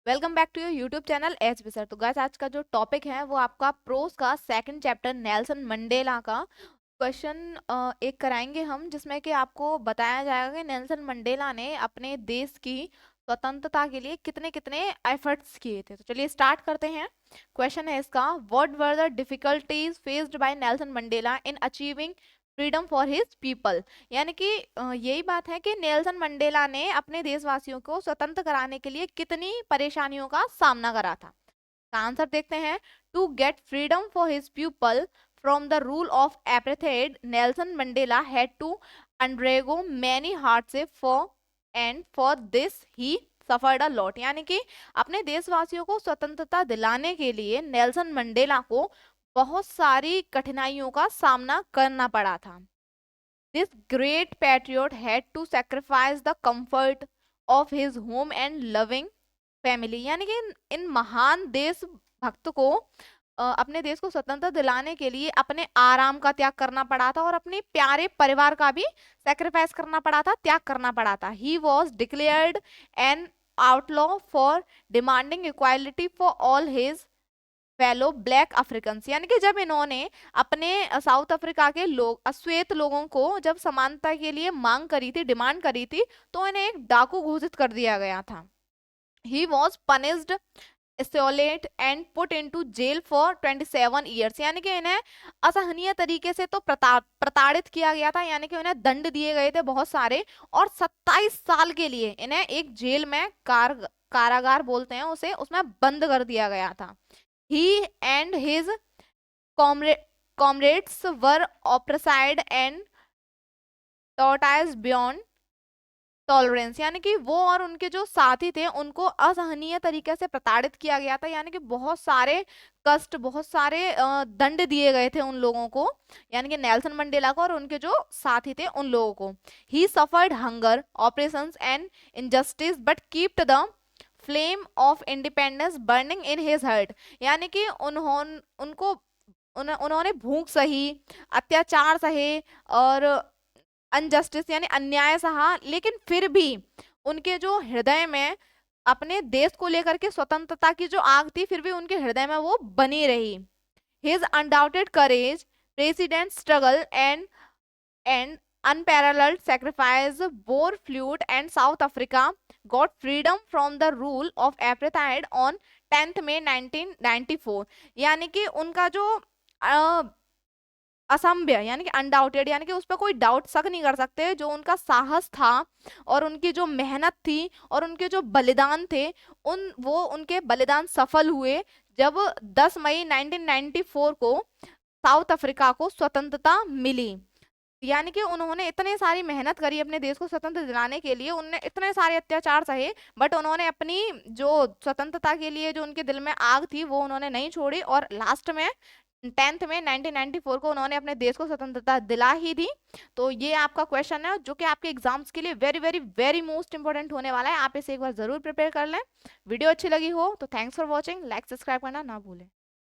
Welcome back to your YouTube channel H B sir. तो guys आज का जो टॉपिक है वो आपका प्रोस का सेकंड चैप्टर नेल्सन मंडेला का क्वेश्चन एक कराएंगे हम, जिसमें कि आपको बताया जाएगा कि नेल्सन मंडेला ने अपने देश की स्वतंत्रता के लिए कितने कितने एफर्ट्स किए थे। तो चलिए स्टार्ट करते हैं। क्वेश्चन है इसका, what were the difficulties faced by Nelson Mandela in achieving freedom for his people. यानी कि यही बात है कि नेल्सन मंडेला ने अपने देशवासियों को स्वतंत्र कराने के लिए कितनी परेशानियों का सामना करा था। आंसर देखते हैं। To get freedom for his people from the rule of apartheid, Nelson Mandela had to undergo many hardship for and for this he suffered a lot. यानी कि अपने देशवासियों को स्वतंत्रता दिलाने के लिए नेल्सन मंडेला को बहुत सारी कठिनाइयों का सामना करना पड़ा था। This great patriot had to sacrifice the comfort of his home and loving family। यानी कि इन महान देश भक्त को अपने देश को स्वतंत्रता दिलाने के लिए अपने आराम का त्याग करना पड़ा था और अपने प्यारे परिवार का भी सेक्रीफाइस करना पड़ा था, त्याग करना पड़ा था। He was declared an outlaw for demanding equality for all his fellow black African. यानी कि जब इन्होंने अपने साउथ अफ्रीका के लोग अश्वेत लोगों को जब समानता के लिए मांग करी थी, डिमांड करी थी, तो इन्हें एक डाकू घोषित कर दिया गया था। He was punished, isolate and put into jail for 27 years. यानी कि इन्हें असहनीय तरीके से तो प्रताड़ित किया गया था, यानी कि इन्हें दंड दिए गए थे बहुत सारे, और 27 साल के लिए इन्हें एक जेल में कारागार बोलते हैं उसे, उसमें बंद कर दिया गया था। He and his comrades were oppressed and tortured beyond tolerance. यानी कि वो और उनके जो साथी थे उनको असहनीय तरीके से प्रताड़ित किया गया था। यानी कि बहुत सारे कष्ट, बहुत सारे दंड दिए गए थे उन लोगों को, यानी कि नेल्सन मंडेला को और उनके जो साथी थे उन लोगों को। ही suffered hunger, operations and injustice but kept the flame of independence burning in his heart. यानी कि उन्होंने भूख सही, अत्याचार सहे और अनजस्टिस यानी अन्याय सहा, लेकिन फिर भी उनके जो हृदय में अपने देश को लेकर के स्वतंत्रता की जो आग थी, फिर भी उनके हृदय में वो बनी रही। His undoubted courage, president struggle and unparalleled sacrifice bore fruit and South Africa got freedom from the rule of apartheid on 10th May 1994। यानी कि उनका जो असंभ्य यानी कि अनडाउटेड, यानी कि उस पर कोई डाउट शक नहीं कर सकते, जो उनका साहस था और उनकी जो मेहनत थी और उनके जो बलिदान थे, उनके बलिदान सफल हुए जब 10 मई 1994 को साउथ अफ्रीका को स्वतंत्रता मिली। यानी कि उन्होंने इतने सारी मेहनत करी अपने देश को स्वतंत्र दिलाने के लिए, उन्होंने इतने सारे अत्याचार सहे, बट उन्होंने अपनी जो स्वतंत्रता के लिए जो उनके दिल में आग थी वो उन्होंने नहीं छोड़ी, और लास्ट में 10th में 1994 को उन्होंने अपने देश को स्वतंत्रता दिला ही दी। तो ये आपका क्वेश्चन है जो कि आपके एग्जाम्स के लिए very very very most important होने वाला है। आप इसे एक बार जरूर प्रिपेयर कर लें। वीडियो अच्छी लगी हो तो thanks for watching, like subscribe करना ना भूलें।